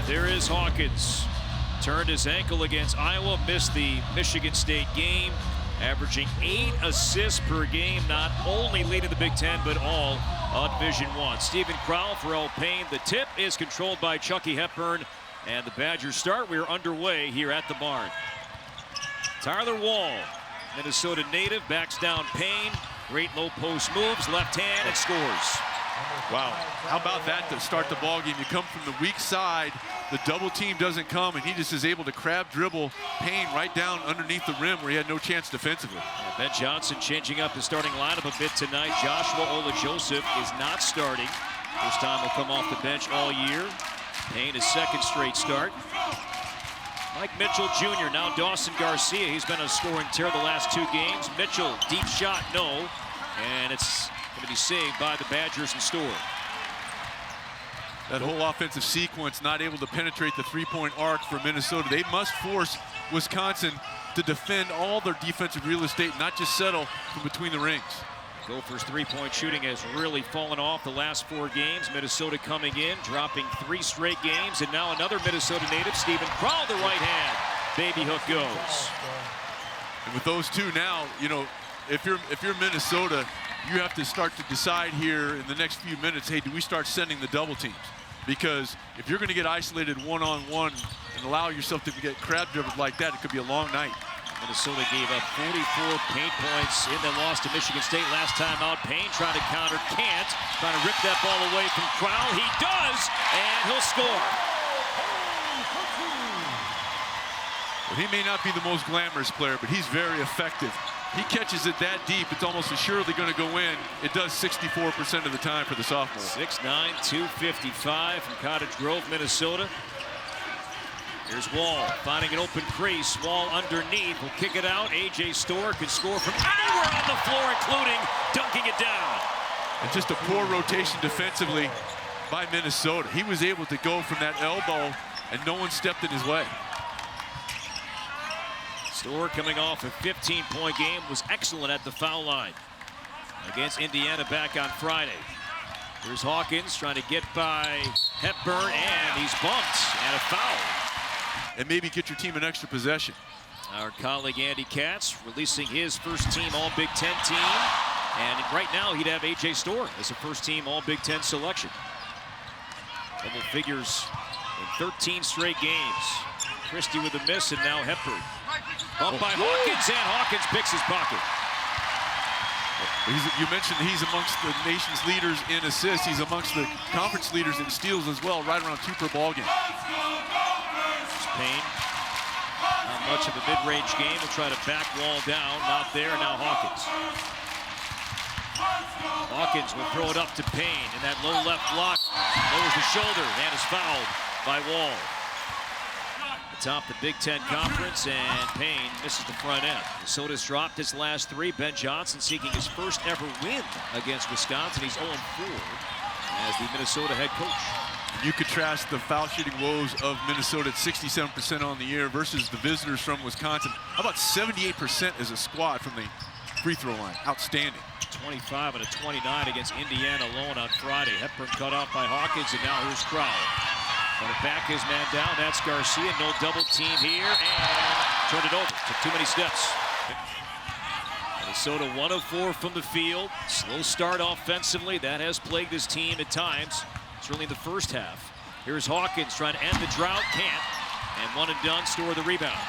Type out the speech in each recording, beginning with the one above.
And there is Hawkins. Turned his ankle against Iowa, missed the Michigan State game, averaging 8 assists per game, not only leading the Big Ten, but all on Division I. Stephen Crowell for Earl Payne. The tip is controlled by Chucky Hepburn, and the Badgers start. We are underway here at the barn. Tyler Wahl, Minnesota native, backs down Payne. Great low post moves, left hand, and scores. Wow, how about that to start the ball game? You come from the weak side, the double team doesn't come, and he just is able to crab dribble Payne right down underneath the rim where he had no chance defensively. Ben Johnson changing up his starting lineup a bit tonight. Joshua Ola-Joseph is not starting. First time he'll come off the bench all year. Payne his second straight start. Mike Mitchell Jr., now Dawson Garcia. He's been on a scoring tear the last 2 games. Mitchell, deep shot, no. And it's going to be saved by the Badgers and Storr. That whole offensive sequence not able to penetrate the three-point arc for Minnesota. They must force Wisconsin to defend all their defensive real estate, not just settle from between the rings. Gophers' three-point shooting has really fallen off the last 4 games. Minnesota coming in, dropping 3 straight games, and now another Minnesota native, Stephen Crowell, the right hand. Baby hook goes. And with those two now, you know, if you're Minnesota, you have to start to decide here in the next few minutes, hey, do we start sending the double teams? Because if you're going to get isolated one-on-one and allow yourself to get crab dribbled like that, it could be a long night. Minnesota gave up 44 paint points in their loss to Michigan State last time out. Payne trying to counter, can't. Trying to rip that ball away from Crowell. He does, and he'll score. Well, he may not be the most glamorous player, but he's very effective. He catches it that deep, it's almost assuredly going to go in. It does 64% of the time for the sophomore. 6'9", 255 from Cottage Grove, Minnesota. Here's Wahl finding an open crease. Wahl underneath will kick it out. A.J. Storr can score from anywhere on the floor, including dunking it down. And just a poor rotation defensively by Minnesota. He was able to go from that elbow, and no one stepped in his way. Storr coming off a 15-point game, was excellent at the foul line against Indiana back on Friday. Here's Hawkins trying to get by Hepburn, and he's bumped, and a foul. And maybe get your team an extra possession. Our colleague Andy Katz releasing his first-team All-Big Ten team, and right now he'd have A.J. Storr as a first-team All-Big Ten selection. Double figures in 13 straight games. Christie with a miss, and now Hepburn. Bumped by Hawkins, and Hawkins picks his pocket. You mentioned he's amongst the nation's leaders in assists. He's amongst the conference leaders in steals as well, right around 2 per ball game. Payne, not much of a mid-range game. Will try to back Wahl down, not there. Now Hawkins. Hawkins will throw it up to Payne, and that low left block lowers the shoulder and is fouled by Wahl. Atop the Big Ten Conference, and Payne misses the front end. Minnesota's dropped his last 3. Ben Johnson seeking his first ever win against Wisconsin. He's 0-4 as the Minnesota head coach. You contrast the foul shooting woes of Minnesota at 67% on the year versus the visitors from Wisconsin. How about 78% as a squad from the free throw line? Outstanding. 25 and a 29 against Indiana alone on Friday. Hepburn cut off by Hawkins, and now here's Crowell. Gonna back his man down. That's Garcia. No double team here, and turned it over. Took too many steps. Minnesota 1 of 4 from the field. Slow start offensively. That has plagued this team at times. Certainly in the first half. Here's Hawkins trying to end the drought. Can't. And one and done. Storr the rebound.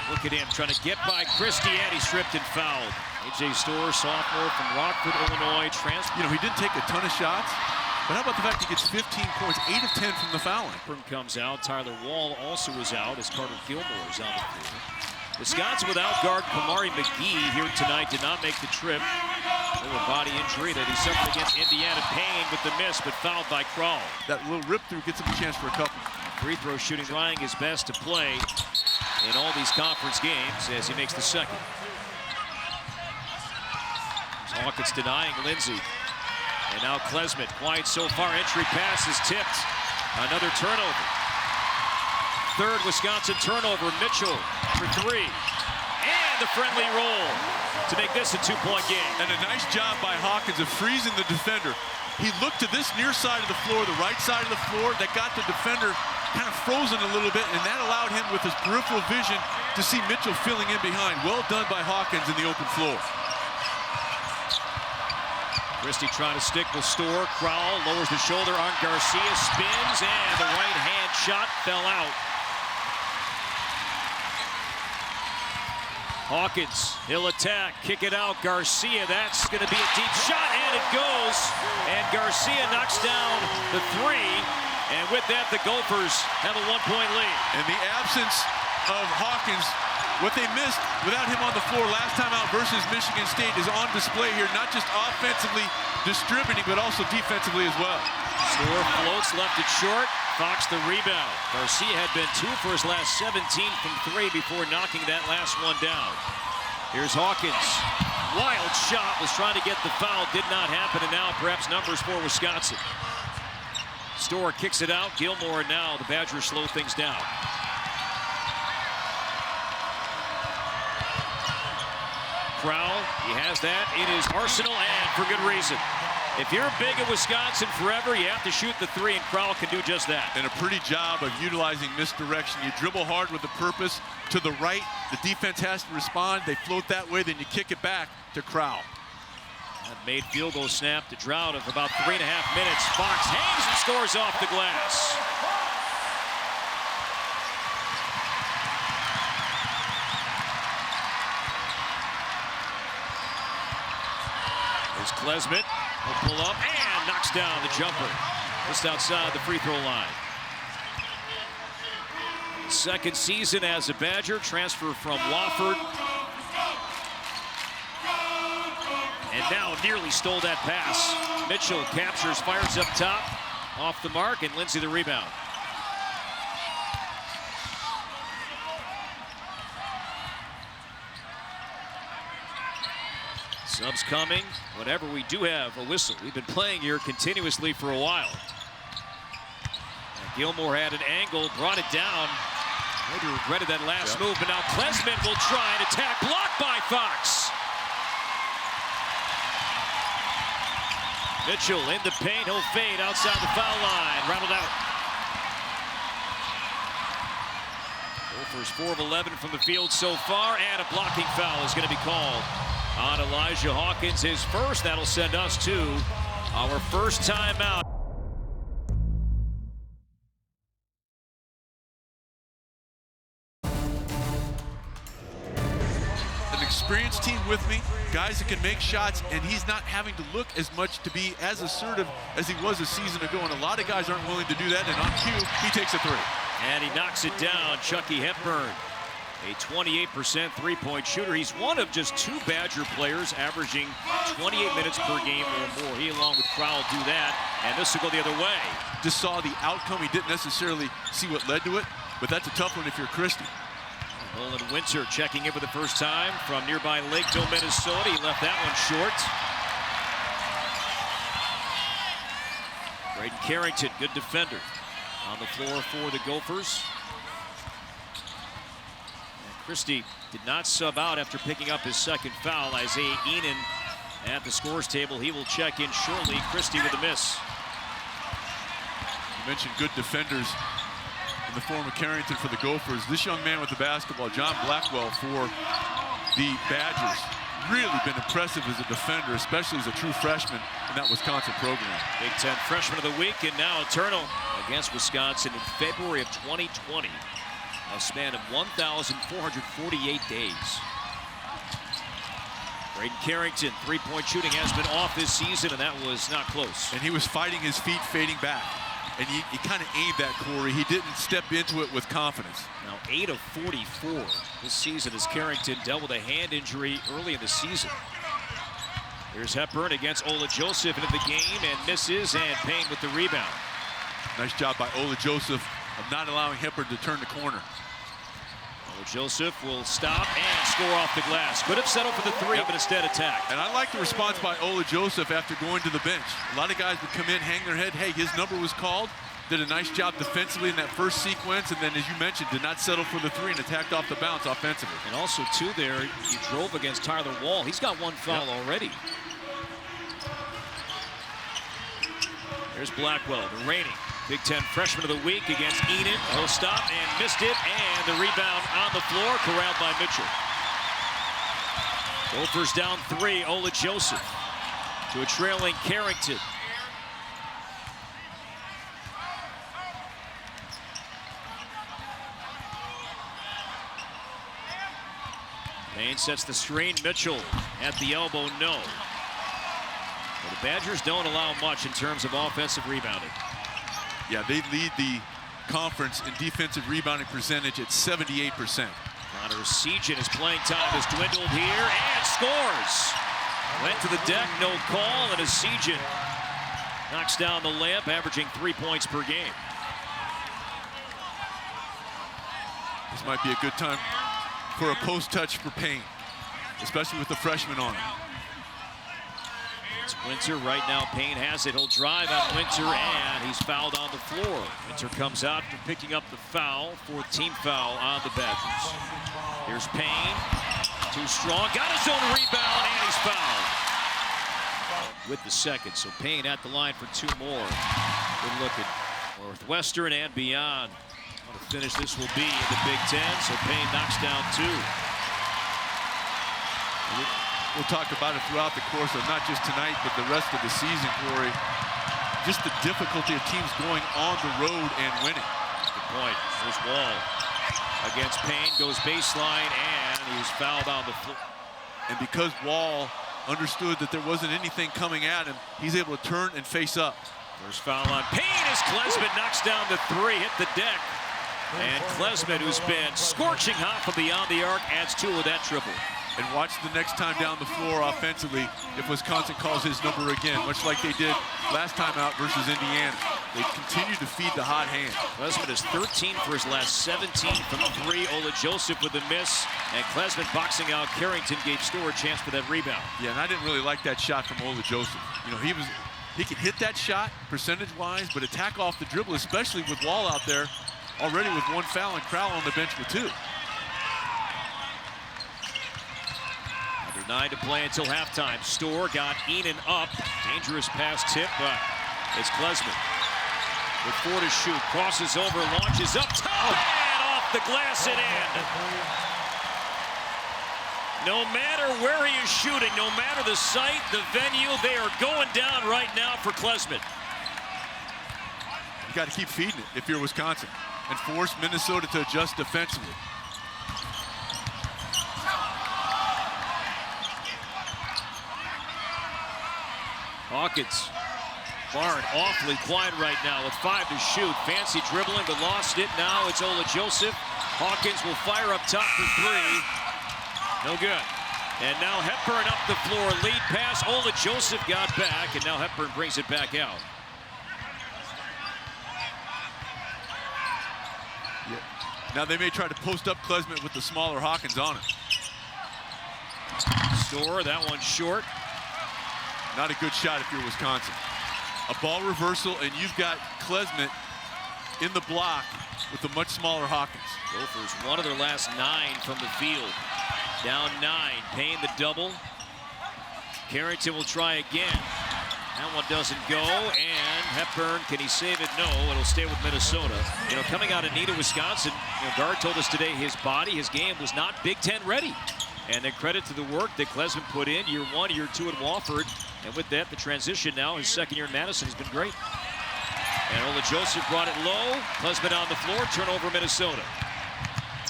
Look at him trying to get by Christie, and he stripped and fouled. A.J. Storr, sophomore from Rockford, Illinois. You know, he didn't take a ton of shots, but how about the fact he gets 15 points, 8 of 10 from the foul line? Hepburn comes out. Tyler Wahl also is out as Carter Gilmore is on the field. Wisconsin without guard Kamari McGee here tonight did not make the trip. A body injury that he suffered against Indiana. Payne with the miss, but fouled by Crowell. That little rip through gets him a chance for a couple. Free throw shooting, trying his best to play in all these conference games as he makes the second. Hawkins denying Lindsey. And now Klesmit, quiet so far. Entry pass is tipped. Another turnover. Third Wisconsin turnover. Mitchell for 3. And the friendly roll to make this a 2-point game. And a nice job by Hawkins of freezing the defender. He looked to this near side of the floor, the right side of the floor, that got the defender kind of frozen a little bit, and that allowed him with his peripheral vision to see Mitchell filling in behind. Well done by Hawkins in the open floor. Christie trying to stick with Storr. Crowell lowers the shoulder on Garcia, spins, and the right hand shot fell out. Hawkins, he'll attack, kick it out. Garcia, that's going to be a deep shot, and it goes. And Garcia knocks down the 3. And with that, the Gophers have a 1-point lead. In the absence of Hawkins, what they missed without him on the floor last time out versus Michigan State is on display here, not just offensively distributing, but also defensively as well. Storr floats, left it short. Fox the rebound. Garcia had been 2 for his last 17 from 3 before knocking that last one down. Here's Hawkins. Wild shot, was trying to get the foul, did not happen, and now perhaps numbers for Wisconsin. Storr kicks it out. Gilmore now, the Badgers slow things down. Crowell, he has that in his arsenal, and for good reason. If you're big at Wisconsin forever, you have to shoot the 3, and Crowell can do just that. And a pretty job of utilizing misdirection. You dribble hard with a purpose to the right. The defense has to respond. They float that way, then you kick it back to Crowell. That made field goal snap to drought of about 3.5 minutes. Fox hangs and scores off the glass. There's Klesmit. He'll pull up and knocks down the jumper just outside the free throw line. Second season as a Badger, transfer from Wofford. And now nearly stole that pass. Mitchell captures, fires up top, off the mark, and Lindsey the rebound. Subs coming. Whatever, we do have a whistle. We've been playing here continuously for a while. And Gilmore had an angle, brought it down. Maybe regretted that last move, but now Klesmit will try an attack, blocked by Fox. Mitchell in the paint, he'll fade outside the foul line, rattled out. Gophers 4 of 11 from the field so far, and a blocking foul is going to be called on Elijah Hawkins, his first. That'll send us to our first timeout. An experienced team with me, guys that can make shots, and he's not having to look as much to be as assertive as he was a season ago, and a lot of guys aren't willing to do that, and on cue, he takes a 3. And he knocks it down. Chucky Hepburn, a 28% three-point shooter. He's one of just 2 Badger players averaging 28 minutes per game or more. He, along with Crowell, do that, and this will go the other way. Just saw the outcome. He didn't necessarily see what led to it, but that's a tough one if you're Christie. Nolan Winter checking in for the first time from nearby Lakeville, Minnesota. He left that one short. Braden Carrington, good defender, on the floor for the Gophers. Christie did not sub out after picking up his second foul. Isaiah Enan at the scores table. He will check in shortly. Christie with a miss. You mentioned good defenders in the form of Carrington for the Gophers. This young man with the basketball, John Blackwell, for the Badgers, really been impressive as a defender, especially as a true freshman in that Wisconsin program. Big Ten Freshman of the Week, and now eternal against Wisconsin in February of 2020. A span of 1,448 days. Braden Carrington, three-point shooting has been off this season, and that was not close. And he was fighting his feet, fading back. And he kind of aimed that, Corey. He didn't step into it with confidence. Now 8 of 44 this season as Carrington dealt with a hand injury early in the season. Here's Hepburn against Ola Joseph into the game and misses, and Payne with the rebound. Nice job by Ola Joseph of not allowing Hepburn to turn the corner. Ola Joseph will stop and score off the glass. Could have settled for the 3, but instead attacked. And I like the response by Ola Joseph after going to the bench. A lot of guys would come in, hang their head. Hey, his number was called. did a nice job defensively in that first sequence, and then, as you mentioned, did not settle for the three and attacked off the bounce offensively. And also, too, there, he drove against Tyler Wahl. He's got one foul already. Here's Blackwell, the reigning Big Ten Freshman of the Week against Enid. He'll stop and missed it, and the rebound on the floor, corralled by Mitchell. Gophers down 3, Ola Joseph to a trailing Carrington. Payne sets the screen. Mitchell at the elbow, no. Well, the Badgers don't allow much in terms of offensive rebounding. Yeah, they lead the conference in defensive rebounding percentage at 78%. Connor Sejan, his playing time has dwindled here and scores. Went to the deck, no call, and Sejan knocks down the layup, averaging 3 points per game. This might be a good time for a post touch for Payne, especially with the freshman on it. It's Winter right now. Payne has it. He'll drive on Winter, and he's fouled on the floor. Winter comes out after picking up the foul, 4th team foul on the Badgers. Here's Payne. Too strong. Got his own rebound, and he's fouled with the second. So Payne at the line for 2 more. Good look at Northwestern and beyond. What a finish this will be in the Big Ten. So Payne knocks down 2. We'll talk about it throughout the course of not just tonight, but the rest of the season, Corey. Just the difficulty of teams going on the road and winning. Good point. There's Wahl against Payne, goes baseline, and he's fouled on the floor. And because Wahl understood that there wasn't anything coming at him, he's able to turn and face up. First foul on Payne as Klesmit knocks down the 3, hit the deck. And Klesmit, who's been scorching hot from beyond the arc, adds 2 with that triple. And watch the next time down the floor offensively if Wisconsin calls his number again, much like they did last time out versus Indiana. They continue to feed the hot hand. Klesmit is 13 for his last 17 from 3. Ola Joseph with a miss, and Klesmit boxing out Carrington gave Storr a chance for that rebound. Yeah, and I didn't really like that shot from Ola Joseph. You know, he can hit that shot percentage-wise, but attack off the dribble, especially with Wahl out there already with 1 foul and Crowell on the bench with 2. 9 to play until halftime. Storr got Enan up. Dangerous pass tip, but it's Klesmit with 4 to shoot. Crosses over, launches up top, and off the glass and in. No matter where he is shooting, no matter the site, the venue, they are going down right now for Klesmit. You got to keep feeding it if you're Wisconsin and force Minnesota to adjust defensively. Hawkins, Barn awfully quiet right now with 5 to shoot. Fancy dribbling, but lost it. Now it's Ola Joseph. Hawkins will fire up top for 3. No good. And now Hepburn up the floor. Lead pass. Ola Joseph got back, and now Hepburn brings it back out. Yeah. Now they may try to post up Klesmit with the smaller Hawkins on it. Storr, that one short. Not a good shot if you're Wisconsin. A ball reversal, and you've got Klesmit in the block with a much smaller Hawkins. Gophers, 1 of their last 9 from the field. Down 9, Payne the double. Carrington will try again. That one doesn't go, and Hepburn, can he save it? No, it'll stay with Minnesota. You know, coming out of Neenah, Wisconsin, you know, Guard told us today his body, his game was not Big Ten ready. And then credit to the work that Klesmit put in year 1, year 2 at Wofford. And with that, the transition now, his 2nd year in Madison has been great. And Ola Joseph brought it low. Klesmit on the floor, turnover Minnesota.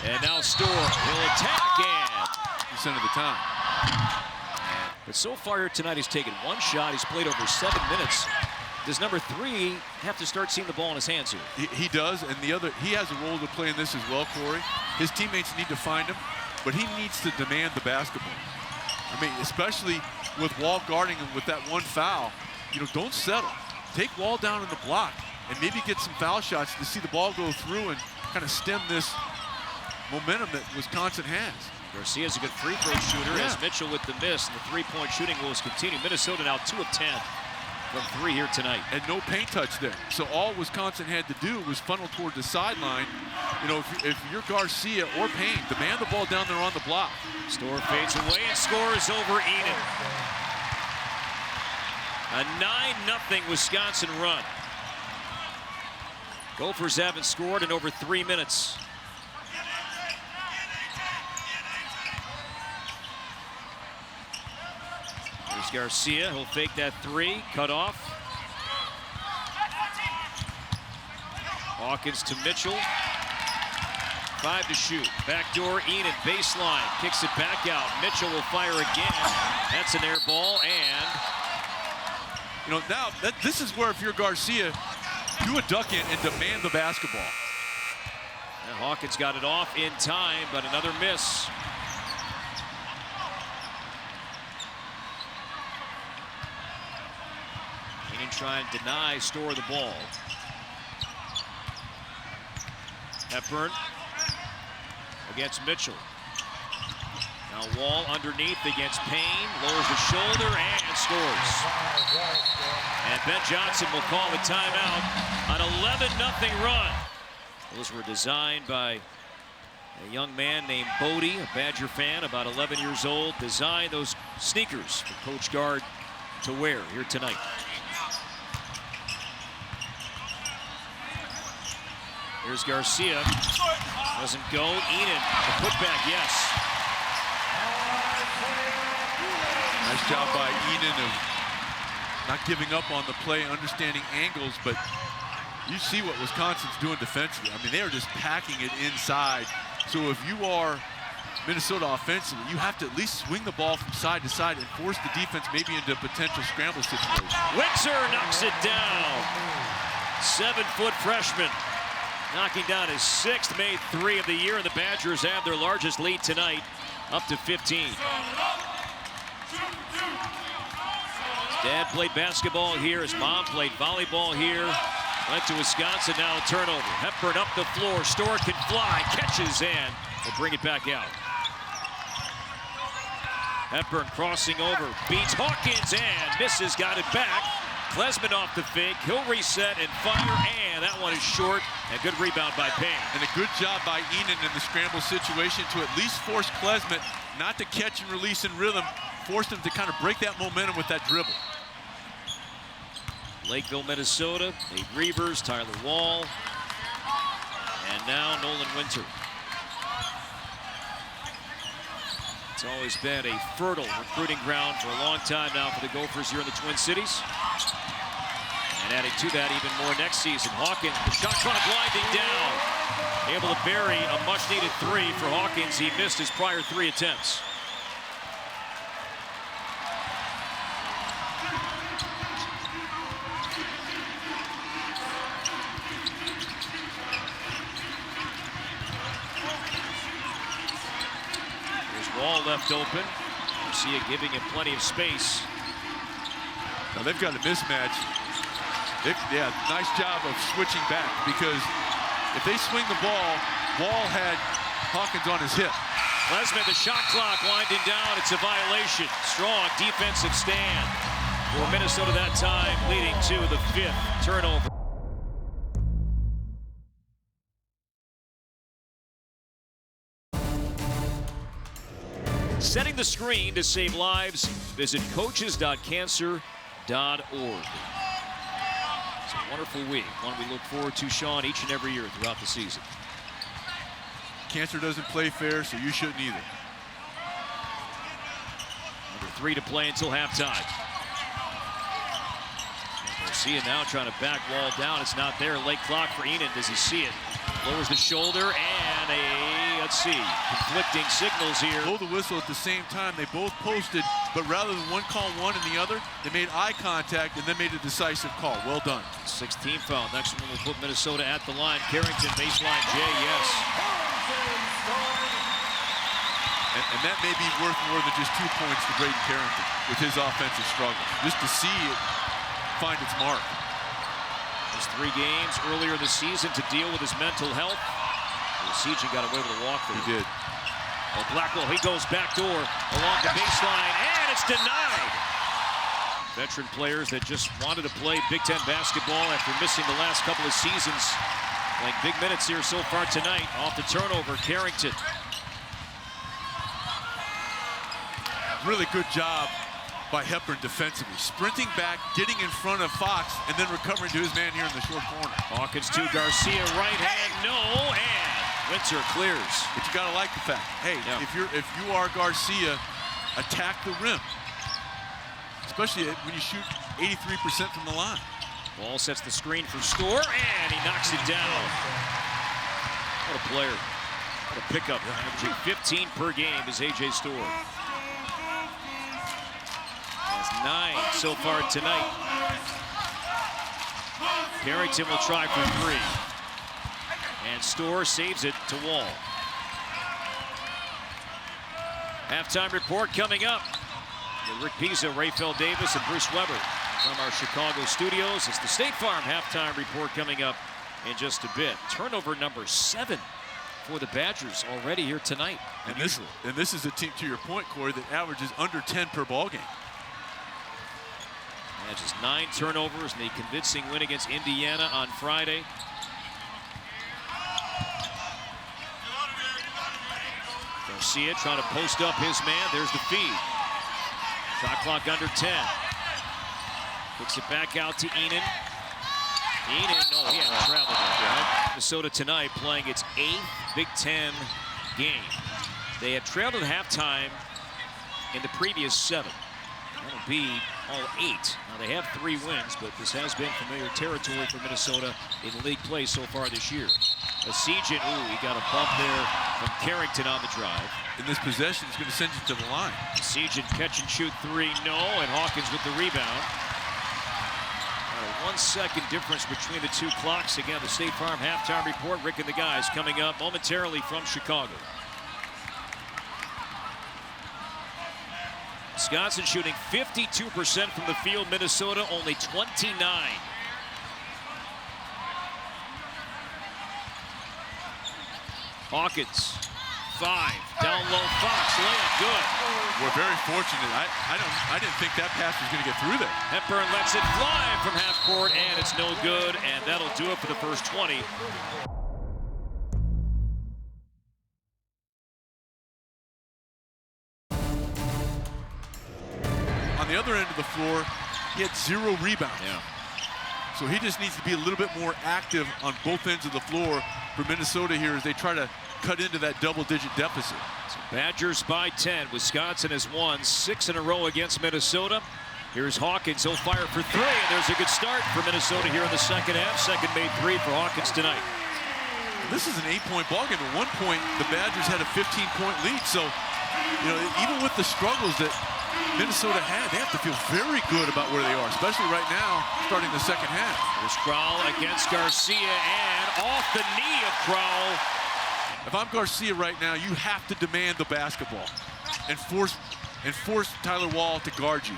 And now Storr will attack, and percent of the time. But so far here tonight, he's taken 1 shot. He's played over 7 minutes. Does number 3 have to start seeing the ball in his hands here? He does, and he has a role to play in this as well, Corey. His teammates need to find him, but he needs to demand the basketball. I mean, especially with Wahl guarding him with that 1 foul, you know, don't settle. Take Wahl down in the block and maybe get some foul shots to see the ball go through and kind of stem this momentum that Wisconsin has. Garcia's a good free throw shooter, as Mitchell with the miss, and the 3-point shooting will continue. Minnesota now 2 of 10 from 3 here tonight. And no paint touch there. So all Wisconsin had to do was funnel toward the sideline. You know, if you're Garcia or Payne, demand the ball down there on the block. Storr fades away and scores over Eden. A 9-0 Wisconsin run. Gophers haven't scored in over 3 minutes. Here's Garcia, he'll fake that 3, cut off. Hawkins to Mitchell. 5 to shoot. Backdoor Eden, baseline, kicks it back out. Mitchell will fire again. That's an air ball, and you know, now this is where if you're Garcia, do a duck in and demand the basketball. and Hawkins got it off in time, but another miss. Keenan trying to deny Storr the ball. Hepburn against Mitchell. Now Wahl underneath against Payne, lowers the shoulder and scores. And Ben Johnson will call the timeout. An 11-0 run. Those were designed by a young man named Bodie, a Badger fan, about 11 years old. Designed those sneakers for Coach Guard to wear here tonight. Here's Garcia. Doesn't go. Eden, the putback, yes. Nice job by Eden of not giving up on the play, understanding angles, but you see what Wisconsin's doing defensively. I mean, they are just packing it inside. So if you are Minnesota offensively, you have to at least swing the ball from side to side and force the defense maybe into a potential scramble situation. Wixer knocks it down. 7-foot freshman knocking down his 6th, made 3 of the year, and the Badgers have their largest lead tonight, up to 15. His dad played basketball here. His mom played volleyball here. Went to Wisconsin, now a turnover. Hepburn up the floor. Storr can fly, catches, and will bring it back out. Hepburn crossing over, beats Hawkins and misses, got it back. Klesman off the fake, he'll reset and fire, and that one is short. A good rebound by Payne. And a good job by Eden in the scramble situation to at least force Klesman not to catch and release in rhythm, forced him to kind of break that momentum with that dribble. Lakeville, Minnesota, Nate Reavers, Tyler Wahl, and now Nolan Winter. It's always been a fertile recruiting ground for a long time now for the Gophers here in the Twin Cities. And adding to that even more next season. Hawkins, the shot clock winding down. Able to bury a much-needed 3 for Hawkins. He missed his prior 3 attempts. Wahl left open. Garcia giving him plenty of space. Now they've got a mismatch. Yeah, nice job of switching back, because if they swing the ball, Wahl had Hawkins on his hip. Klesman, the shot clock winding down. It's a violation. Strong defensive stand for Minnesota that time, leading to the 5th turnover. Setting the screen to save lives, visit coaches.cancer.org. It's a wonderful week, one we look forward to, Sean, each and every year throughout the season. Cancer doesn't play fair, so you shouldn't either. Number 3 to play until halftime. Garcia now trying to back Wahl down. It's not there. Late clock for Eden. Does he see it? Lowers the shoulder and let's see, conflicting signals here. Blow the whistle at the same time. They both posted, but rather than one call one and the other, they made eye contact and then made a decisive call. Well done. 16 foul. Next one will put Minnesota at the line. Carrington, baseline J, yes. And that may be worth more than just 2 points to Braden Carrington with his offensive struggle. Just to see it find its mark. There's 3 games earlier this season to deal with his mental health. Siege got away with a walk-through. He did. Well, Blackwell, he goes backdoor along the baseline, and it's denied. Veteran players that just wanted to play Big Ten basketball after missing the last couple of seasons. Playing big minutes here so far tonight. Off the turnover, Carrington. Really good job by Hepburn defensively. Sprinting back, getting in front of Fox, and then recovering to his man here in the short corner. Hawkins to Garcia, right hand, no, and Winter clears. But you gotta like the fact, hey, yeah. if you are Garcia, attack the rim. Especially when you shoot 83% from the line. Wahl sets the screen for Storr, and he knocks it down. What a player. What a pickup. Averaging 15 per game is A.J. Storr. Has 9 so far tonight. Carrington will try for 3. And Storr saves it to Wahl. Halftime report coming up. With Rick Pizzo, Rayfeld Davis, and Bruce Weber from our Chicago studios. It's the State Farm halftime report coming up in just a bit. Turnover number 7 for the Badgers already here tonight. And this is a team, to your point, Corey, that averages under 10 per ball game. And just 9 turnovers and a convincing win against Indiana on Friday. Garcia trying to post up his man. There's the feed. Shot clock under 10. Kicks it back out to Enan. Enan, no, he hadn't traveled it. Minnesota tonight playing its 8th Big Ten game. They had trailed at halftime in the previous 7. That'll be all 8. Now they have 3 wins, but this has been familiar territory for Minnesota in league play so far this year. Asijan, ooh, he got a bump there from Carrington on the drive. In this possession, it's going to send you to the line. Asijan catch and shoot 3, no, and Hawkins with the rebound. A 1-second difference between the 2 clocks. Again, the State Farm halftime report. Rick and the guys coming up momentarily from Chicago. Wisconsin shooting 52% from the field. Minnesota only 29. Hawkins, 5, down low, Fox, layup, good. We're very fortunate. I didn't think that pass was going to get through there. Hepburn lets it fly from half court, and it's no good, and that'll do it for the first 20. On the other end of the floor, he had 0 rebounds. Yeah. So he just needs to be a little bit more active on both ends of the floor for Minnesota here as they try to cut into that double-digit deficit. So Badgers by 10. Wisconsin has won 6 in a row against Minnesota. Here's Hawkins. He'll fire for 3, and there's a good start for Minnesota here in the second half. Second made 3 for Hawkins tonight. This is an 8-point ballgame. At one point, the Badgers had a 15-point lead. So, you know, even with the struggles that Minnesota had, they have to feel very good about where they are, especially right now, starting the second half. There's Crowell against Garcia, and off the knee of Crowell. If I'm Garcia right now, you have to demand the basketball and force Tyler Wahl to guard you.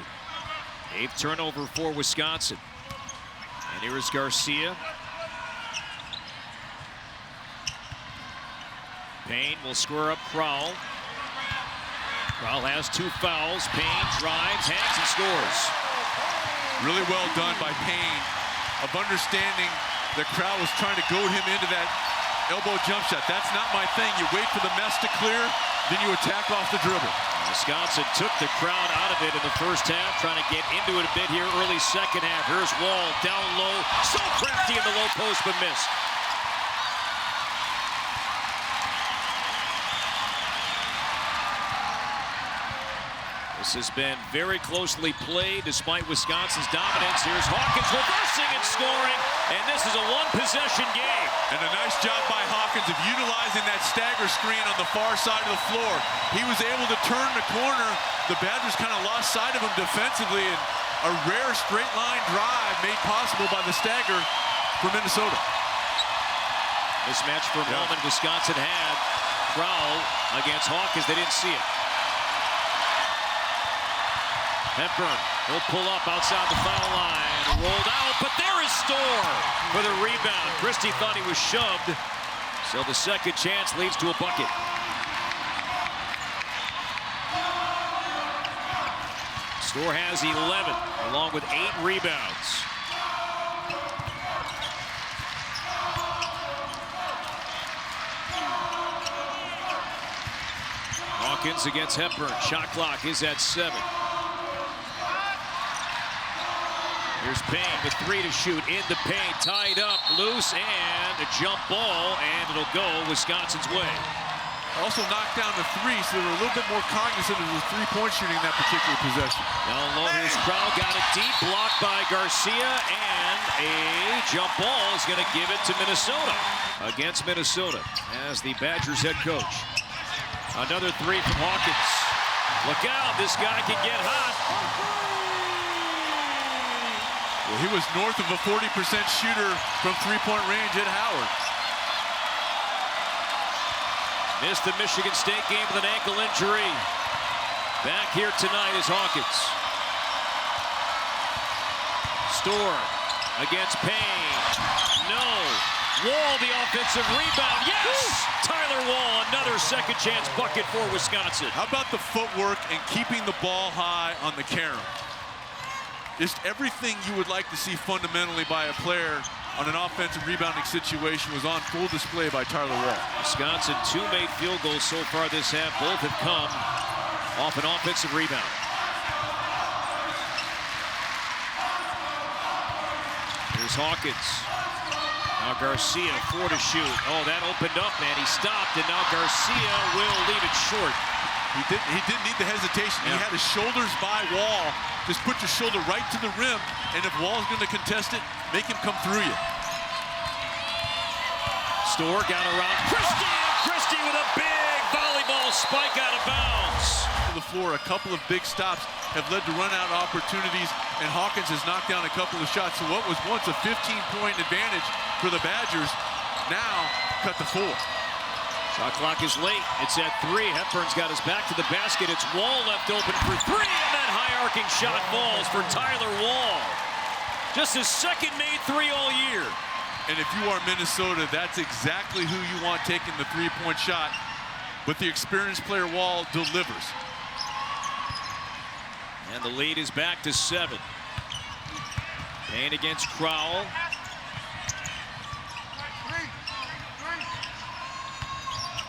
8th turnover for Wisconsin. And here is Garcia. Payne will square up Crowell. Crowell has 2 fouls. Payne drives, hangs, and scores. Really well done by Payne of understanding that Crowell was trying to goad him into that elbow jump shot. That's not my thing. You wait for the mess to clear, then you attack off the dribble. Wisconsin took the crowd out of it in the first half, trying to get into it a bit here early second half. Here's Wahl down low, so crafty in the low post, but missed. This has been very closely played despite Wisconsin's dominance. Here's Hawkins reversing and scoring, and this is a 1-possession game. And a nice job by Hawkins of utilizing that stagger screen on the far side of the floor. He was able to turn the corner. The Badgers kind of lost sight of him defensively, and a rare straight line drive made possible by the stagger for Minnesota. Mismatch for a moment Wisconsin had. Crowell against Hawkins, they didn't see it. Hepburn, he'll pull up outside the foul line. Rolled out, but there is Storr for the rebound. Christie thought he was shoved, so the second chance leads to a bucket. Storr has 11, along with 8 rebounds. Hawkins against Hepburn. Shot clock is at 7. Here's Payne with 3 to shoot in the paint, tied up, loose, and a jump ball, and it'll go Wisconsin's way. Also knocked down the 3, so they're a little bit more cognizant of the three-point shooting in that particular possession. Down low, here's Crowell, got it deep, blocked by Garcia, and a jump ball is going to give it to Minnesota. Against Minnesota as the Badgers head coach. Another 3 from Hawkins. Look out, this guy can get hot. Well, he was north of a 40% shooter from three-point range at Howard. Missed the Michigan State game with an ankle injury. Back here tonight is Hawkins. Storr against Payne. No. Wahl, the offensive rebound. Yes! Tyler Wahl, another second chance bucket for Wisconsin. How about the footwork and keeping the ball high on the carom? Just everything you would like to see fundamentally by a player on an offensive rebounding situation was on full display by Tyler Wahl. Wisconsin, 2 made field goals so far this half. Both have come off an offensive rebound. Here's Hawkins. Now Garcia, 4 to shoot. Oh, that opened up, man. He stopped, and now Garcia will leave it short. He didn't need the hesitation. Yeah. He had his shoulders by Wahl. Just put your shoulder right to the rim, and if Wahl's going to contest it, make him come through you. Storr got around Christie with a big volleyball spike out of bounds. The floor, a couple of big stops have led to run-out opportunities, and Hawkins has knocked down a couple of shots. So what was once a 15-point advantage for the Badgers now cut to 4. Shot clock is late. It's at 3. Hepburn's got his back to the basket. It's Wahl left open for 3, and that high-arcing shot falls for Tyler Wahl. Just his second made 3 all year. And if you are Minnesota, that's exactly who you want taking the three-point shot. But the experienced player Wahl delivers. And the lead is back to 7. Payne against Crowell.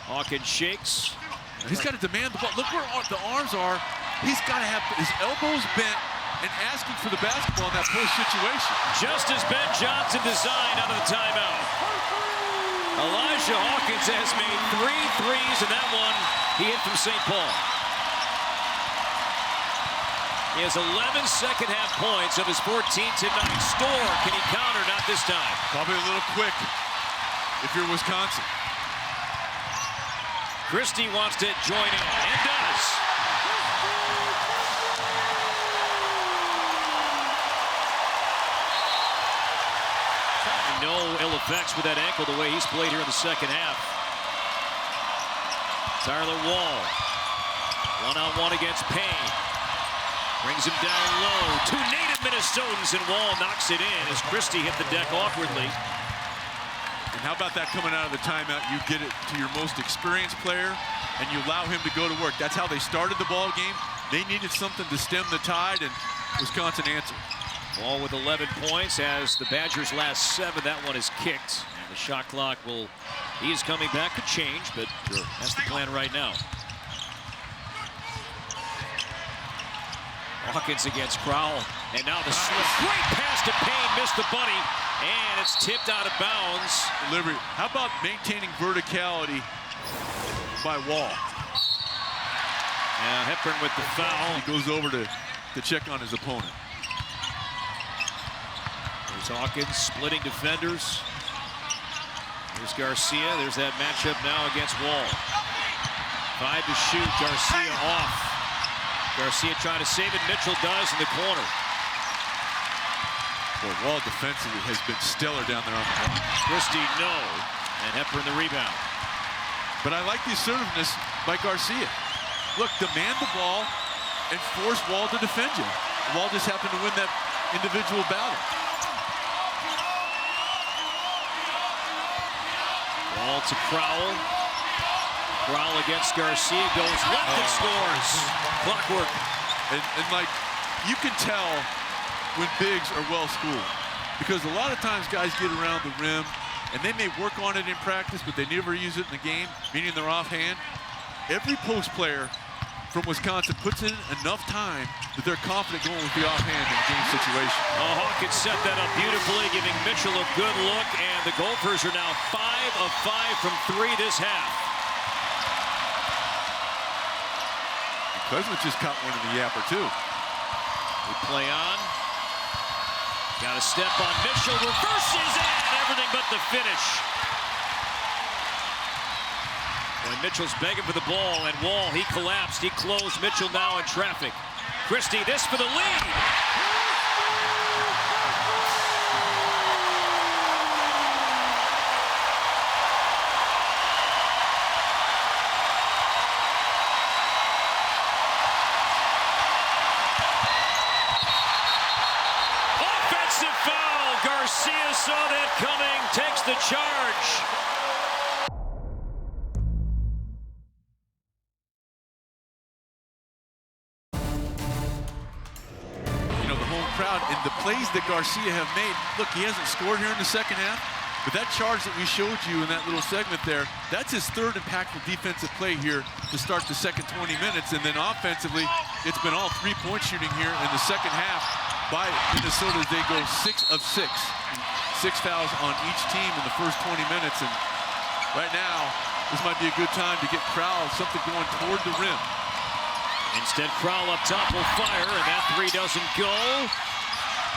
Hawkins shakes. He's got to demand the ball. Look where the arms are. He's got to have his elbows bent and asking for the basketball in that post situation. Just as Ben Johnson designed out of the timeout. Elijah Hawkins has made 3 threes, and that one he hit from St. Paul. He has 11 second-half points of his 14 tonight. Storr, can he counter? Not this time. Probably a little quick if you're Wisconsin. Christie wants to join in, and does. No ill effects with that ankle the way he's played here in the second half. Tyler Wahl, one-on-one against Payne. Brings him down low. 2 native Minnesotans, and Wahl knocks it in as Christie hit the deck awkwardly. And how about that coming out of the timeout? You get it to your most experienced player, and you allow him to go to work. That's how they started the ball game. They needed something to stem the tide, and Wisconsin answered. Wahl with 11 points as the Badgers' last 7. That one is kicked. And the shot clock will, he is coming back to change, but that's the plan right now. Hawkins against Crowell. And now the great pass to Payne, missed the bunny, and it's tipped out of bounds. Delivery. How about maintaining verticality by Wahl? Hepburn with the foul. He goes over to check on his opponent. There's Hawkins splitting defenders. There's Garcia. There's that matchup now against Wahl. 5 to shoot. Garcia off. Garcia trying to save it. Mitchell does in the corner. Boy, Wahl defensively has been stellar down there on the block. Christie, no. And Hepburn the rebound. But I like the assertiveness by Garcia. Look, demand the ball and force Wahl to defend you. Wahl just happened to win that individual battle. Ball to Crowell. Crowell against Garcia, goes left and scores. Clockwork. And like you can tell when bigs are well schooled, because a lot of times guys get around the rim and they may work on it in practice, but they never use it in the game, meaning they're offhand. Every post player from Wisconsin puts in enough time that they're confident going with the offhand in a game situation. Hawkins set that up beautifully, giving Mitchell a good look, and the Gophers are now 5 of 5 from 3 this half. Cousins just caught one in the yapper too. We play on. Got a step on Mitchell, reverses and everything but the finish. When Mitchell's begging for the ball, and Wahl, he collapsed, he closed. Mitchell now in traffic. Christie, this for the lead. Offensive foul. Garcia saw that coming, takes the charge. Crowd and the plays that Garcia have made. Look, he hasn't scored here in the second half, but that charge that we showed you in that little segment there, that's his third impactful defensive play here to start the second 20 minutes. And then offensively, it's been all three-point shooting here in the second half by Minnesota. They go 6 of 6. 6 fouls on each team in the first 20 minutes. And right now, this might be a good time to get Crowell something going toward the rim. Instead, Crowell up top will fire, and that three doesn't go.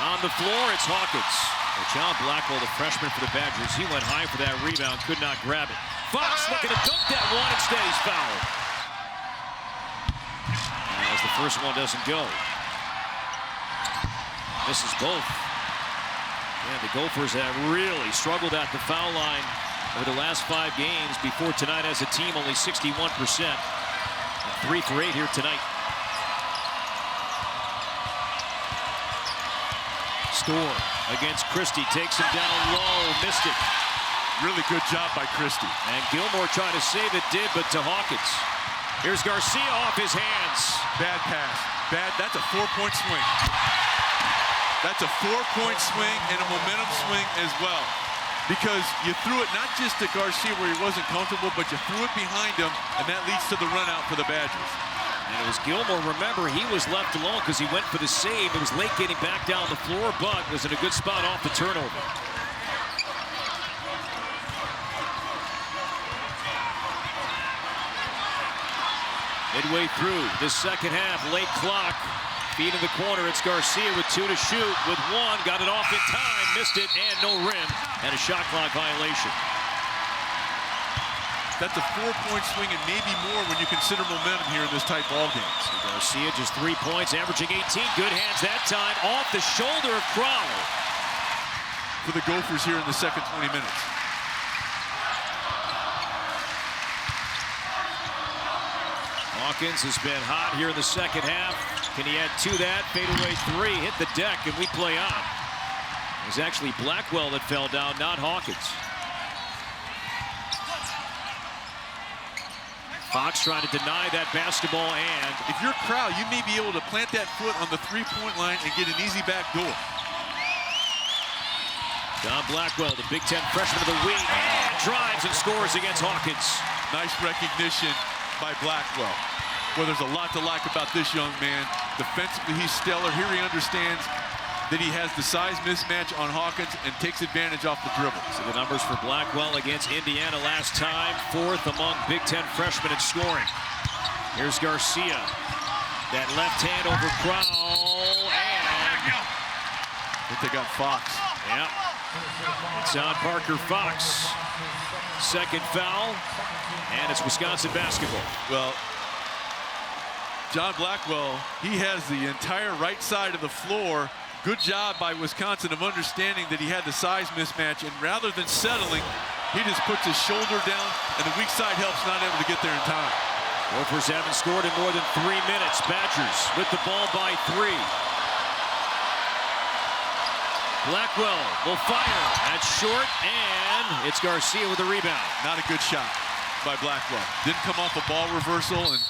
On the floor, it's Hawkins. Well, John Blackwell, the freshman for the Badgers, he went high for that rebound, could not grab it. Fox looking to dunk that one, instead he's fouled. As the first one doesn't go. Misses both. Yeah, the Gophers have really struggled at the foul line over the last 5 games. Before tonight, as a team, only 61%. 3 for 8 here tonight. Storr against Christie, takes him down low, missed it. Really good job by Christie. And Gilmore tried to save it, did, but to Hawkins. Here's Garcia off his hands. Bad pass. Bad. That's a 4-point swing. That's a 4-point swing and a momentum swing as well. Because you threw it not just to Garcia where he wasn't comfortable, but you threw it behind him, and that leads to the run out for the Badgers. And it was Gilmore, remember, he was left alone because he went for the save. It was late getting back down the floor, but was in a good spot off the turnover. Midway through this second half, late clock. Feet in the corner, it's Garcia with 2 to shoot. With 1, got it off in time, missed it, and no rim. And a shot clock violation. That's a 4-point swing and maybe more when you consider momentum here in this tight ball game. Garcia just 3 points, averaging 18. Good hands that time, off the shoulder of Crowell. For the Gophers here in the second 20 minutes. Hawkins has been hot here in the second half. Can he add to that? Fadeaway 3, hit the deck, and we play on. It was actually Blackwell that fell down, not Hawkins. Fox trying to deny that basketball, and if you're Crowell, you may be able to plant that foot on the three-point line and get an easy back door. John Blackwell, the Big Ten freshman of the week, and drives and scores against Hawkins. Nice recognition by Blackwell. Well, there's a lot to like about this young man. Defensively, he's stellar. Here he understands that he has the size mismatch on Hawkins and takes advantage off the dribble. So the numbers for Blackwell against Indiana last time, 4th among Big Ten freshmen in scoring. Here's Garcia. That left hand over Crowell, and I think they got Fox. Yeah, it's on Parker Fox. Second foul, and it's Wisconsin basketball. Well, John Blackwell, he has the entire right side of the floor. Good job by Wisconsin of understanding that he had the size mismatch, and rather than settling, he just puts his shoulder down, and the weak side help's not able to get there in time. Gophers haven't scored in more than 3 minutes. Badgers with the ball by 3. Blackwell will fire. That's short, and it's Garcia with the rebound. Not a good shot by Blackwell. Didn't come off a ball reversal, and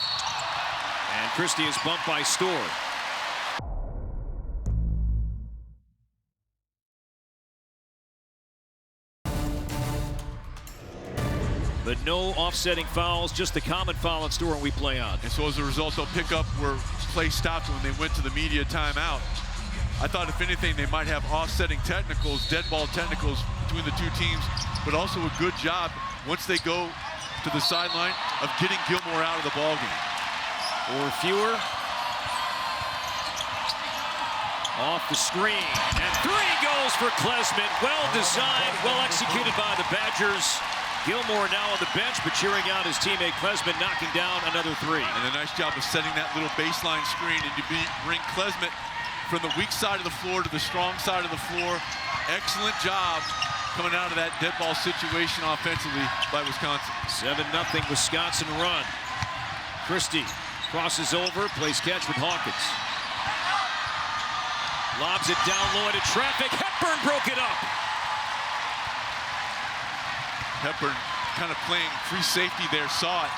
Christie is bumped by Storr. but no offsetting fouls, just the common foul on Storr, and we play on. And so as a result, they'll pick up where play stopped when they went to the media timeout. I thought if anything, they might have offsetting technicals, dead ball technicals between the two teams, but also a good job once they go to the sideline of getting Gilmore out of the ballgame. Or fewer. Off the screen, and 3 goes for Klesmit. Well designed, well executed by the Badgers. Gilmore now on the bench, but cheering out his teammate Klesmit, knocking down another 3. And a nice job of setting that little baseline screen, and you bring Klesmit from the weak side of the floor to the strong side of the floor. Excellent job coming out of that dead ball situation offensively by Wisconsin. 7-0 Wisconsin run. Christie crosses over, plays catch with Hawkins. Lobs it down low into traffic. Hepburn broke it up. Hepburn kind of playing free safety there, saw it.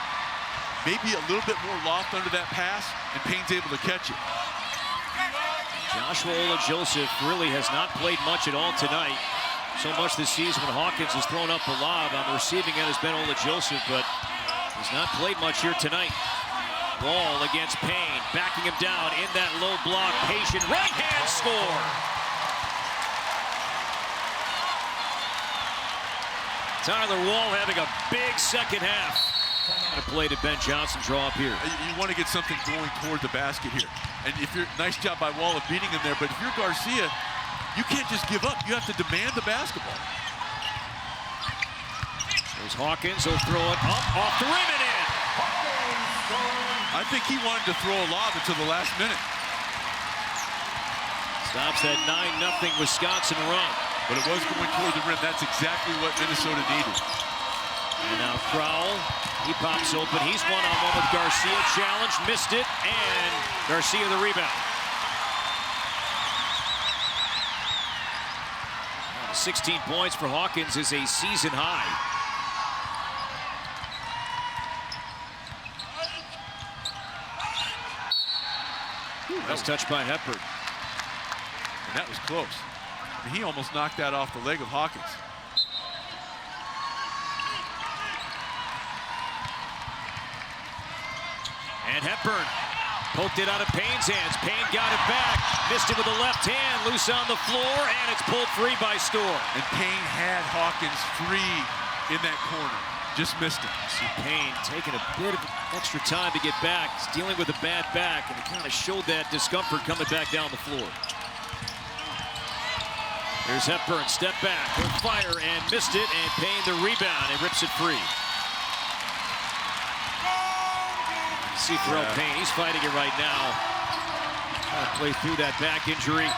Maybe a little bit more loft under that pass, and Payne's able to catch it. Joshua Ola-Joseph really has not played much at all tonight. So much this season when Hawkins has thrown up the lob. On the receiving end has been Ola-Joseph, but he's not played much here tonight. Wahl against Payne, backing him down in that low block. Patient right-hand score. Tyler Wahl having a big second half. A play to Ben Johnson, draw up here. You want to get something going toward the basket here. And if you're, nice job by Wahl of beating him there, but if you're Garcia, you can't just give up. You have to demand the basketball. There's Hawkins, he'll throw it up, off the rim and in. I think he wanted to throw a lob until the last minute. Stops that 9-0 Wisconsin run. But it was going toward the rim. That's exactly what Minnesota needed. And now Crowell, he pops open. He's one-on-one with Garcia. Challenge, missed it, and Garcia the rebound. 16 points for Hawkins is a season high. Nice touch by Hepburn. And that was close. I mean, he almost knocked that off the leg of Hawkins. And Hepburn poked it out of Payne's hands. Payne got it back, missed it with the left hand, loose on the floor, and it's pulled free by Storr. And Payne had Hawkins free in that corner. Just missed it. See Payne taking a bit of extra time to get back. He's dealing with a bad back, and he kind of showed that discomfort coming back down the floor. Here's Hepburn, step back, he'll fire, and missed it, and Payne the rebound, and rips it free. See Terrell Payne, he's fighting it right now. Trying to play through that back injury.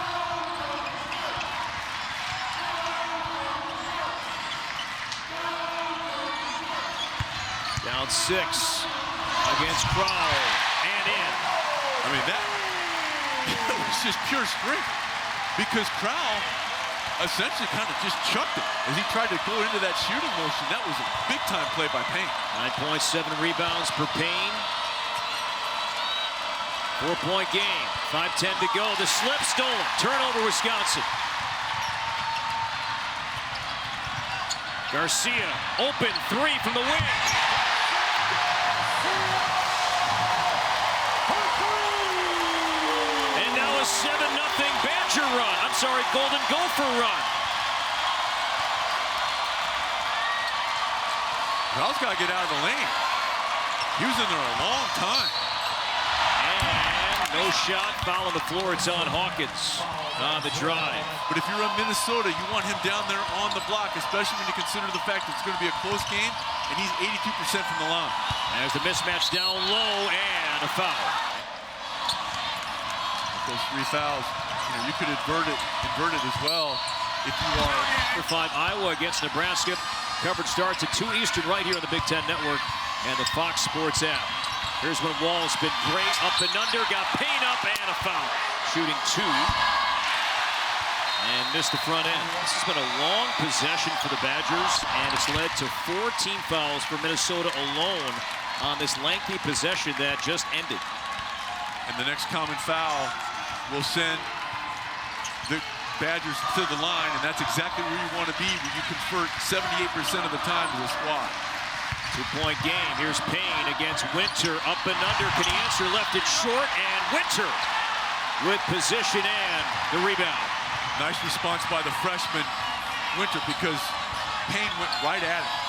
Down 6 against Crowell, and in. I mean, that was just pure strength, because Crowell essentially kind of just chucked it as he tried to go into that shooting motion. That was a big-time play by Payne. 9.7 rebounds per Payne. 4-point game, 5:10 to go. The slip stolen, turnover Wisconsin. Garcia, open 3 from the wing. And now a 7-0 Badger run. I'm sorry, Golden Gopher run. Crowell's got to get out of the lane. He was in there a long time. No shot, foul on the floor, it's on Hawkins on the drive. But if you're on Minnesota, you want him down there on the block, especially when you consider the fact that it's going to be a close game, and he's 82% from the line. There's the mismatch down low, and a foul. With those 3 fouls, you could invert it as well if you are. For 5, Iowa against Nebraska. Coverage starts at 2 Eastern right here on the Big Ten Network and the Fox Sports app. Here's when Wahl's been great, up and under, got Payne up, and a foul. Shooting 2, and missed the front end. This has been a long possession for the Badgers, and it's led to 4 team fouls for Minnesota alone on this lengthy possession that just ended. And the next common foul will send the Badgers to the line, and that's exactly where you want to be when you convert 78% of the time to the squad. Two-point game. Here's Payne against Winter. Up and under. Can he answer? Left it short. And Winter with position and the rebound. Nice response by the freshman, Winter, because Payne went right at him.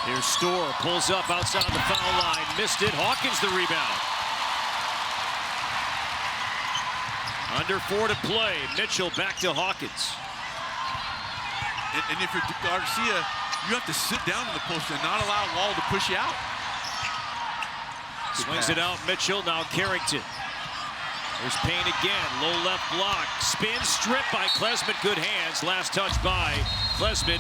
Here's Storr. Pulls up outside the foul line. Missed it. Hawkins the rebound. Under 4 to play. Mitchell back to Hawkins. And if you're Garcia, you have to sit down in the post and not allow Wahl to push you out. Swings it out, Mitchell, now Carrington. There's Payne again, low left block. Spin, strip by Klesmit, good hands. Last touch by Klesmit.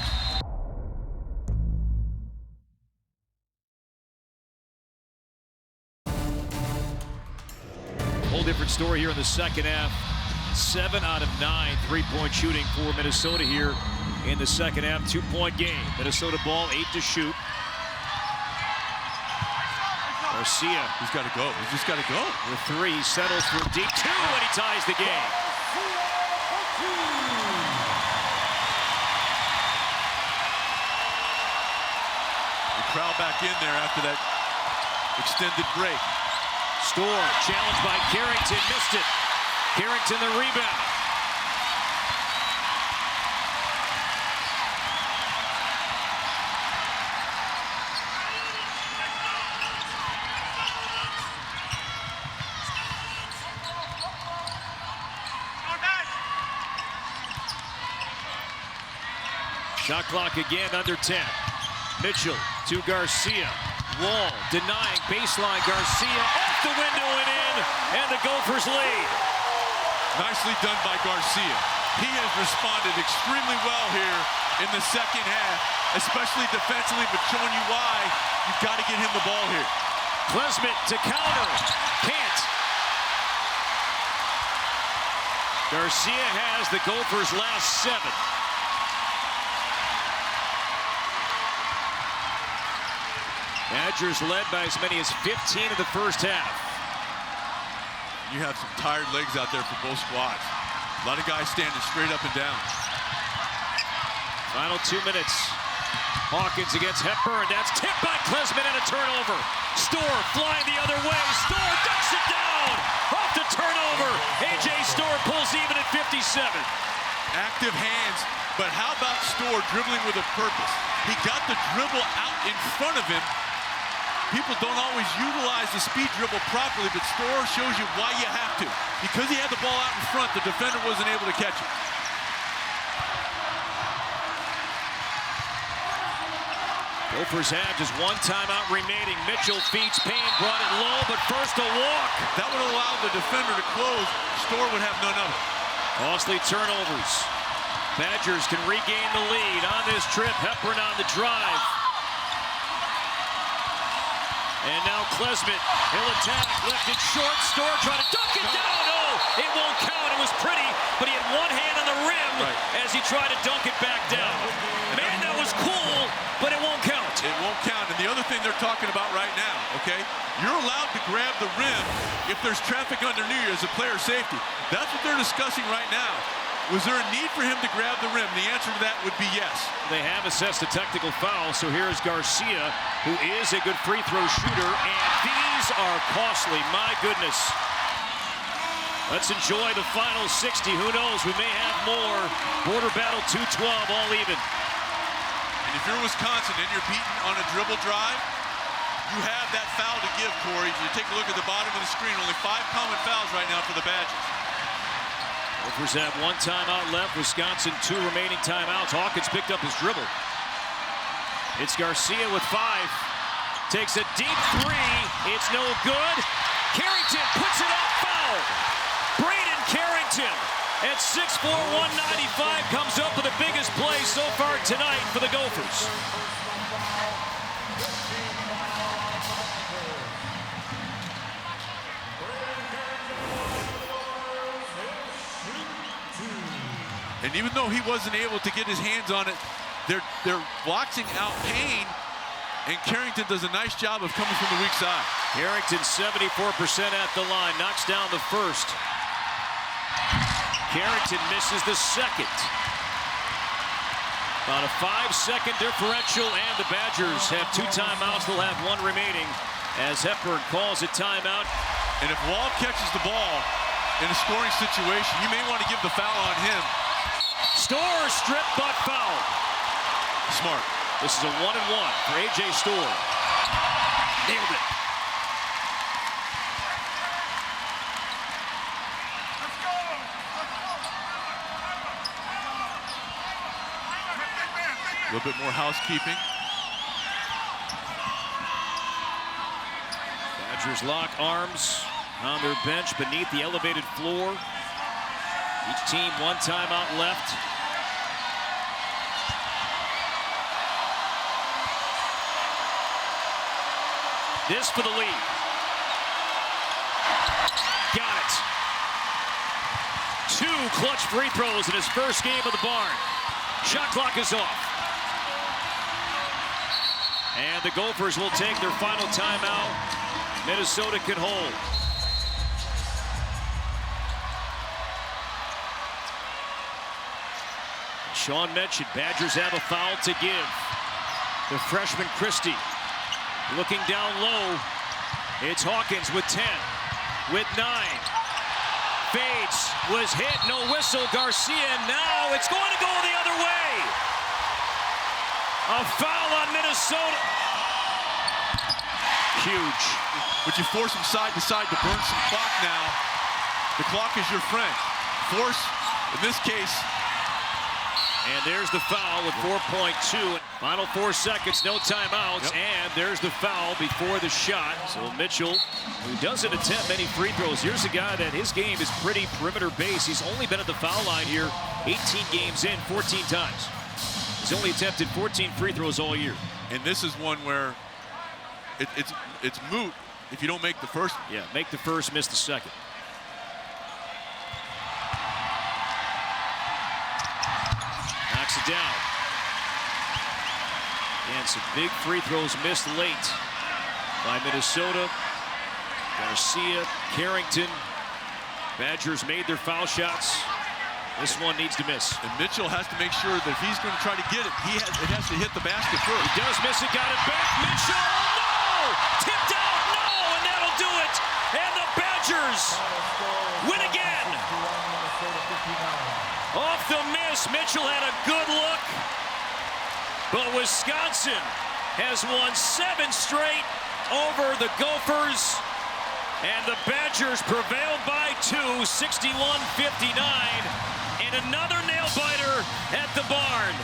Whole different story here in the second half. 7 out of 9 three-point shooting for Minnesota here in the second half. 2-point game. Minnesota ball, 8 to shoot. Garcia. He's got to go. He's just got to go. With 3, he settles for deep 2, and he ties the game. The crowd back in there after that extended break. Storr challenged by Carrington, missed it. Carrington the rebound. Shot clock again under 10. Mitchell to Garcia. Wahl denying baseline. Garcia off the window and in, and the Gophers lead. Nicely done by Garcia. He has responded extremely well here in the second half, especially defensively, but showing you why you've got to get him the ball here. Klesmit to counter. Can't. Garcia has the Gophers' last 7. Badgers led by as many as 15 in the first half. You have some tired legs out there for both squads. A lot of guys standing straight up and down. Final 2 minutes. Hawkins against Hepburn. That's tipped by Klesmit and a turnover. Storr flying the other way. Storr ducks it down. Off the turnover. A.J. Storr pulls even at 57. Active hands, but how about Storr dribbling with a purpose? He got the dribble out in front of him. People don't always utilize the speed dribble properly, but Storr shows you why you have to. Because he had the ball out in front, the defender wasn't able to catch it. Gophers have just 1 timeout remaining. Mitchell feeds Payne, brought it low, but first a walk. That would allow the defender to close. Storr would have none of it. Costly turnovers. Badgers can regain the lead on this trip. Hepburn on the drive. And now Klesmit, he'll attack, left it short. Storr trying to dunk it down. No, it won't count. It was pretty, but he had 1 hand on the rim as he tried to dunk it back down. Man, that was cool, but it won't count. It won't count. And the other thing they're talking about right now, okay, you're allowed to grab the rim if there's traffic underneath you as a player safety. That's what they're discussing right now. Was there a need for him to grab the rim? The answer to that would be yes. They have assessed a technical foul, so here's Garcia, who is a good free throw shooter, and these are costly, my goodness. Let's enjoy the final 60. Who knows, we may have more. Border battle 2-12, all even. And if you're Wisconsin and you're beaten on a dribble drive, you have that foul to give, Corey. You take a look at the bottom of the screen, only 5 common fouls right now for the Badgers. Gophers have 1 timeout left. Wisconsin 2 remaining timeouts. Hawkins picked up his dribble. It's Garcia with 5. Takes a deep 3. It's no good. Carrington puts it up, foul. Braden Carrington at 6'4", 195 comes up with the biggest play so far tonight for the Gophers. And even though he wasn't able to get his hands on it, they're boxing out Payne, and Carrington does a nice job of coming from the weak side. Carrington 74% at the line, knocks down the first. Carrington misses the second. About a 5-second differential, and the Badgers have 2 timeouts. They'll have 1 remaining as Hepburn calls a timeout. And if Wahl catches the ball in a scoring situation, you may want to give the foul on him. Storr strip but foul. Smart. This is a 1-and-1 for A.J. Storr. Nailed it. A little bit more housekeeping. Badgers lock arms on their bench beneath the elevated floor. Each team 1 timeout left. This for the lead. Got it. 2 clutch free throws in his first game of the barn. Shot clock is off. And the Gophers will take their final timeout. Minnesota can hold. Sean mentioned Badgers have a foul to give. The freshman Christie looking down low. It's Hawkins with 10, with 9. Fades, was hit, no whistle. Garcia, now it's going to go the other way. A foul on Minnesota. Huge. But you force them side to side to burn some clock now. The clock is your friend. Force, in this case. And there's the foul with 4.2. Final 4 seconds, no timeouts. Yep. And there's the foul before the shot. So Mitchell, who doesn't attempt many free throws, here's a guy that his game is pretty perimeter-based. He's only been at the foul line here 18 games in, 14 times. He's only attempted 14 free throws all year. And this is one where it's moot if you don't make the first. Yeah, make the first, miss the second. Knocks it down. And some big free throws missed late by Minnesota. Garcia, Carrington. Badgers made their foul shots. This one needs to miss. And Mitchell has to make sure that if he's going to try to get it, it has to hit the basket first. He does miss it, got it back. Mitchell, no! Tipped out, no! And that'll do it. And the Badgers win again. Off the miss, Mitchell had a good look. But Wisconsin has won 7 straight over the Gophers. And the Badgers prevailed by 2, 61-59. And another nail-biter at the barn.